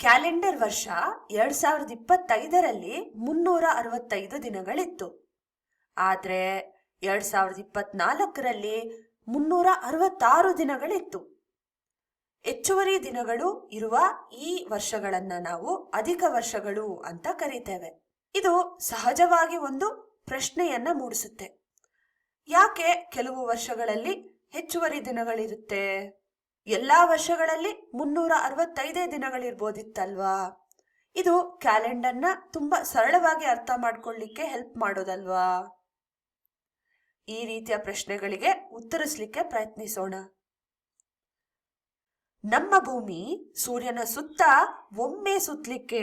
Calendar ವರ್ಷ 2025ರಲ್ಲಿ 365 ದಿನಗಳಿತ್ತು. ಆದ್ರೆ 2024ರಲ್ಲಿ 366 ದಿನಗಳಿತ್ತು. ಹೆಚ್ಚುವರಿ ದಿನಗಳು ಇರುವ ಈ ವರ್ಷಗಳನ್ನ ನಾವು ಅಧಿಕ ವರ್ಷಗಳು ಅಂತ ಕರೀತೇವೆ. ಇದು ಸಹಜವಾಗಿ ಒಂದು ಪ್ರಶ್ನೆಯನ್ನ ಮೂಡಿಸುತ್ತೆ. ಯಾಕೆ ಕೆಲವು ವರ್ಷಗಳಲ್ಲಿ ಹೆಚ್ಚುವರಿ ದಿನಗಳಿರುತ್ತೆ? ಎಲ್ಲಾ ವರ್ಷಗಳಲ್ಲಿ 365 ದಿನಗಳಿರ್ಬೋದಿತ್ತಲ್ವಾ? ಇದು ಕ್ಯಾಲೆಂಡರ್ನ ತುಂಬಾ ಸರಳವಾಗಿ ಅರ್ಥ ಮಾಡ್ಕೊಳ್ಳಿಕ್ಕೆ ಹೆಲ್ಪ್ ಮಾಡೋದಲ್ವಾ? ಈ ರೀತಿಯ ಪ್ರಶ್ನೆಗಳಿಗೆ ಉತ್ತರಿಸಲಿಕ್ಕೆ ಪ್ರಯತ್ನಿಸೋಣ. ನಮ್ಮ ಭೂಮಿ ಸೂರ್ಯನ ಸುತ್ತ ಒಮ್ಮೆ ಸುತ್ತಲಿಕ್ಕೆ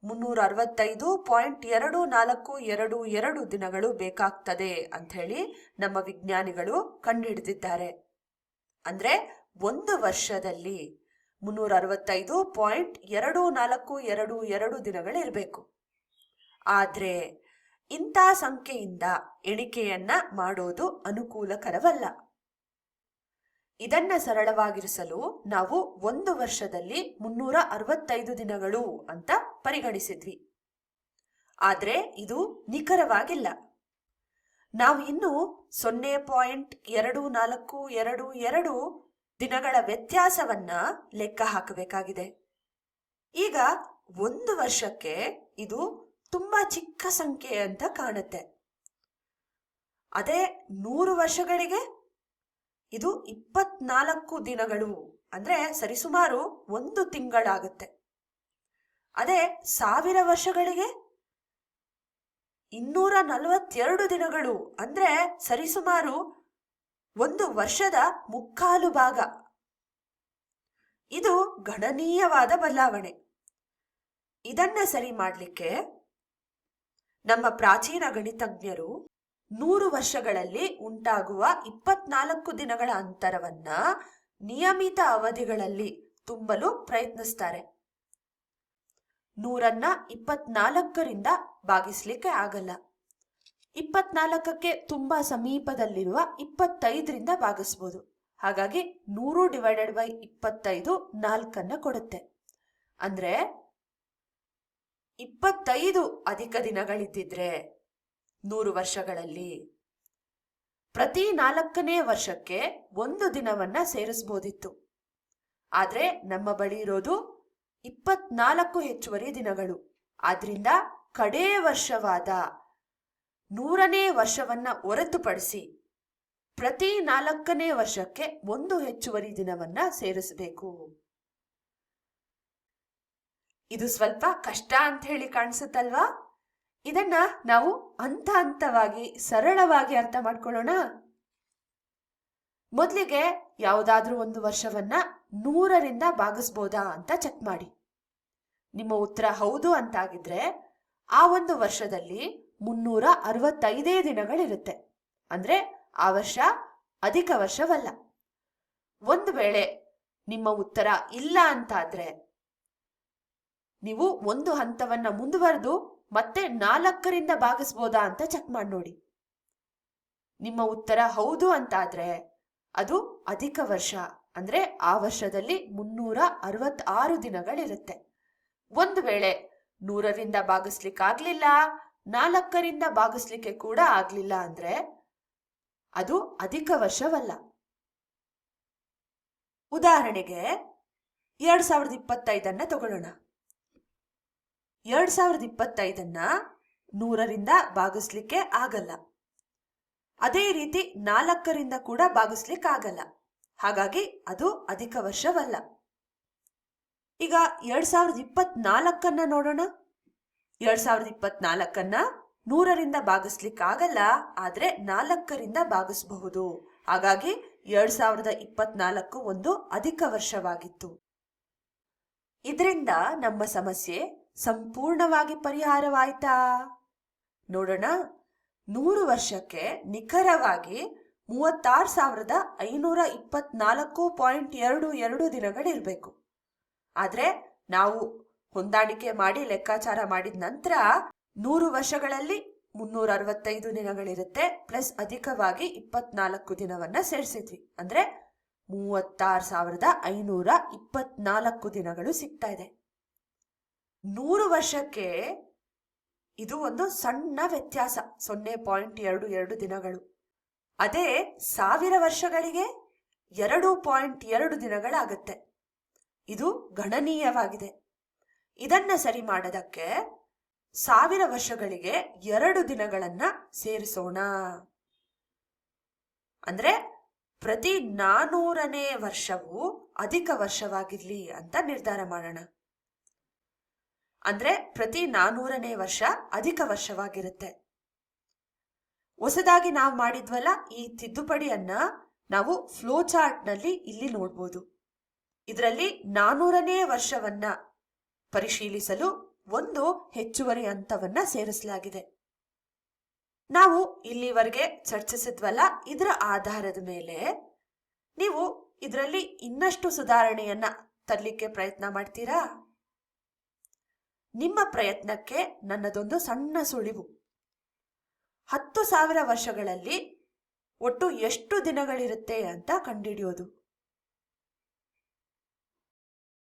365.2422 ದಿನಗಳು ಬೇಕಾಗ್ತದೆ ಅಂತ ಹೇಳಿ ನಮ್ಮ ವಿಜ್ಞಾನಿಗಳು ಕಂಡುಹಿಡಿದಿದ್ದಾರೆ. ಅಂದ್ರೆ ಒಂದು ವರ್ಷದಲ್ಲಿ 365.2422 ದಿನಗಳಿರಬೇಕು. ಆದ್ರೆ ಇಂಥ ಸಂಖ್ಯೆಯಿಂದ ಎಣಿಕೆಯನ್ನ ಮಾಡೋದು ಅನುಕೂಲಕರವಲ್ಲ. ಇದನ್ನ ಸರಳವಾಗಿರಿಸಲು ನಾವು ಒಂದು ವರ್ಷದಲ್ಲಿ 365 ದಿನಗಳು ಅಂತ ಪರಿಗಣಿಸಿದ್ವಿ. ಆದ್ರೆ ಇದು ನಿಖರವಾಗಿಲ್ಲ. ನಾವು ಇನ್ನು 0.2422 ದಿನಗಳ ವ್ಯತ್ಯಾಸವನ್ನ ಲೆಕ್ಕ ಹಾಕಬೇಕಾಗಿದೆ. ಈಗ ಒಂದು ವರ್ಷಕ್ಕೆ ಇದು ತುಂಬಾ ಚಿಕ್ಕ ಸಂಖ್ಯೆ ಅಂತ ಕಾಣುತ್ತೆ. ಅದೇ 100 ವರ್ಷಗಳಿಗೆ ಇದು 24 ದಿನಗಳು, ಅಂದ್ರೆ ಸರಿಸುಮಾರು 1 ತಿಂಗಳಾಗುತ್ತೆ. ಅದೇ 1000 ವರ್ಷಗಳಿಗೆ 242 ದಿನಗಳು, ಅಂದ್ರೆ ಸರಿಸುಮಾರು 1 ವರ್ಷದ ಮುಕ್ಕಾಲು ಭಾಗ. ಇದು ಗಣನೀಯವಾದ ಬದಲಾವಣೆ. ಇದನ್ನ ಸರಿ ಮಾಡ್ಲಿಕ್ಕೆ ನಮ್ಮ ಪ್ರಾಚೀನ ಗಣಿತಜ್ಞರು 100 ವರ್ಷಗಳಲ್ಲಿ ಉಂಟಾಗುವ 24 ದಿನಗಳ ಅಂತರವನ್ನ ನಿಯಮಿತ ಅವಧಿಗಳಲ್ಲಿ ತುಂಬಲು ಪ್ರಯತ್ನಿಸ್ತಾರೆ. 100ನ್ನ 24ರಿಂದ ಭಾಗಿಸ್ಲಿಕ್ಕೆ ಆಗಲ್ಲ. 24ಕ್ಕೆ ತುಂಬಾ ಸಮೀಪದಲ್ಲಿರುವ 25ರಿಂದ ಭಾಗಿಸ್ಬೋದು. ಹಾಗಾಗಿ 100/25 4 ಕೊಡುತ್ತೆ. ಅಂದ್ರೆ 25 ಅಧಿಕ ದಿನಗಳಿದ್ದಿದ್ರೆ 100 ವರ್ಷಗಳಲ್ಲಿ ಪ್ರತಿ 4ನೇ ವರ್ಷಕ್ಕೆ 1 ದಿನವನ್ನ ಸೇರಿಸಬಹುದಿತ್ತು. ಆದ್ರೆ ನಮ್ಮ ಬಳಿ ಇರೋದು 24 ಹೆಚ್ಚುವರಿ ದಿನಗಳು. ಆದ್ರಿಂದ ಕಡೇ ವರ್ಷವಾದ 100ನೇ ವರ್ಷವನ್ನ ಹೊರತುಪಡಿಸಿ ಪ್ರತಿ 4ನೇ ವರ್ಷಕ್ಕೆ 1 ಹೆಚ್ಚುವರಿ ದಿನವನ್ನ ಸೇರಿಸಬೇಕು. ಇದು ಸ್ವಲ್ಪ ಕಷ್ಟ ಅಂತ ಹೇಳಿ ಕಾಣಿಸುತ್ತಲ್ವಾ? ಇದನ್ನ ನಾವು ಹಂತ ಹಂತವಾಗಿ ಸರಳವಾಗಿ ಅರ್ಥ ಮಾಡ್ಕೊಳ್ಳೋಣ. ಮೊದಲಿಗೆ ಯಾವುದಾದ್ರೂ ಒಂದು ವರ್ಷವನ್ನ 100ರಿಂದ ಭಾಗಿಸ್ಬೋದಾ ಅಂತ ಚೆಕ್ ಮಾಡಿ. ನಿಮ್ಮ ಉತ್ತರ ಹೌದು ಅಂತಾಗಿದ್ರೆ ಆ ಒಂದು ವರ್ಷದಲ್ಲಿ 365 ದಿನಗಳಿರುತ್ತೆ. ಅಂದ್ರೆ ಆ ವರ್ಷ ಅಧಿಕ ವರ್ಷವಲ್ಲ. ಒಂದು ವೇಳೆ ನಿಮ್ಮ ಉತ್ತರ ಇಲ್ಲ ಅಂತಾದ್ರೆ ನೀವು ಒಂದು ಹಂತವನ್ನ ಮುಂದುವರೆದು ಮತ್ತೆ 4ರಿಂದ ಭಾಗಿಸ್ಬೋದಾ ಅಂತ ಚೆಕ್ ಮಾಡಿ ನೋಡಿ. ನಿಮ್ಮ ಉತ್ತರ ಹೌದು ಅಂತಾದ್ರೆ ಅದು ಅಧಿಕ ವರ್ಷ, ಅಂದ್ರೆ ಆ ವರ್ಷದಲ್ಲಿ 366 ದಿನಗಳಿರುತ್ತೆ. ಒಂದು ವೇಳೆ 100ರಿಂದ ಭಾಗಿಸ್ಲಿಕ್ಕಾಗ್ಲಿಲ್ಲ, 4ರಿಂದ ಭಾಗಿಸ್ಲಿಕ್ಕೆ ಕೂಡ ಆಗ್ಲಿಲ್ಲ ಅಂದ್ರೆ ಅದು ಅಧಿಕ ವರ್ಷವಲ್ಲ. ಉದಾಹರಣೆಗೆ 2025 ತಗೊಳ್ಳೋಣ. 2025ನ್ನ 100ರಿಂದ ಭಾಗಿಸ್ಲಿಕ್ಕೆ ಆಗಲ್ಲ. ಅದೇ ರೀತಿ 4ರಿಂದ ಕೂಡ ಭಾಗಿಸ್ಲಿಕ್ಕೆ ಆಗಲ್ಲ. ಹಾಗಾಗಿ ಅದು ಅಧಿಕ ವರ್ಷವಲ್ಲ. ಈಗ 2024 ನೋಡೋಣ. 2024ನ್ನ 100ರಿಂದ ಭಾಗಿಸ್ಲಿಕ್ಕೆ ಆಗಲ್ಲ, ಆದ್ರೆ 4ರಿಂದ ಭಾಗಿಸಬಹುದು. ಹಾಗಾಗಿ 2024 ಒಂದು ಅಧಿಕ ವರ್ಷವಾಗಿತ್ತು. ಇದರಿಂದ ನಮ್ಮ ಸಮಸ್ಯೆ ಸಂಪೂರ್ಣವಾಗಿ ಪರಿಹಾರವಾಯ್ತಾ? ನೋಡೋಣ. 100 ವರ್ಷಕ್ಕೆ ನಿಖರವಾಗಿ 36,524.22 ದಿನಗಳಿರ್ಬೇಕು. ಆದ್ರೆ ನಾವು ಹೊಂದಾಣಿಕೆ ಮಾಡಿ ಲೆಕ್ಕಾಚಾರ ಮಾಡಿದ ನಂತರ 100 ವರ್ಷಗಳಲ್ಲಿ 365 ದಿನಗಳಿರುತ್ತೆ, ಪ್ಲಸ್ ಅಧಿಕವಾಗಿ 24 ದಿನವನ್ನ ಸೇರಿಸಿದ್ವಿ. ಅಂದ್ರೆ 36,524 ದಿನಗಳು ಸಿಗ್ತಾ ಇದೆ. 100 ವರ್ಷಕ್ಕೆ ಇದು ಒಂದು ಸಣ್ಣ ವ್ಯತ್ಯಾಸ, 0.22 ದಿನಗಳು. ಅದೇ 1000 ವರ್ಷಗಳಿಗೆ 2.2 ದಿನಗಳಾಗತ್ತೆ. ಇದು ಗಣನೀಯವಾಗಿದೆ. ಇದನ್ನ ಸರಿ ಮಾಡೋದಕ್ಕೆ 1000 ವರ್ಷಗಳಿಗೆ 2 ದಿನಗಳನ್ನ ಸೇರಿಸೋಣ. ಅಂದ್ರೆ ಪ್ರತಿ 400ನೇ ವರ್ಷವು ಅಧಿಕ ವರ್ಷವಾಗಿರ್ಲಿ ಅಂತ ನಿರ್ಧಾರ ಮಾಡೋಣ. ಅಂದ್ರೆ ಪ್ರತಿ 400ನೇ ವರ್ಷ ಅಧಿಕ ವರ್ಷವಾಗಿರುತ್ತೆ. ಹೊಸದಾಗಿ ನಾವು ಮಾಡಿದ್ವಲ್ಲ ಈ ತಿದ್ದುಪಡಿಯನ್ನ ನಾವು ಫ್ಲೋ ಚಾರ್ಟ್ ನಲ್ಲಿ ಇಲ್ಲಿ ನೋಡ್ಬೋದು. ಇದರಲ್ಲಿ 400ನೇ ವರ್ಷವನ್ನ ಪರಿಶೀಲಿಸಲು ಒಂದು ಹೆಚ್ಚುವರಿ ಹಂತವನ್ನ ಸೇರಿಸಲಾಗಿದೆ. ನಾವು ಇಲ್ಲಿವರೆಗೆ ಚರ್ಚಿಸಿದ್ವಲ್ಲ, ಇದರ ಆಧಾರದ ಮೇಲೆ ನೀವು ಇದರಲ್ಲಿ ಇನ್ನಷ್ಟು ಸುಧಾರಣೆಯನ್ನ ತರಲಿಕ್ಕೆ ಪ್ರಯತ್ನ ಮಾಡ್ತೀರಾ? ನಿಮ್ಮ ಪ್ರಯತ್ನಕ್ಕೆ ನನ್ನದೊಂದು ಸಣ್ಣ ಸುಳಿವು. 10,000 ವರ್ಷಗಳಲ್ಲಿ ಒಟ್ಟು ಎಷ್ಟು ದಿನಗಳಿರುತ್ತೆ ಅಂತ ಕಂಡುಹಿಡಿಯೋದು.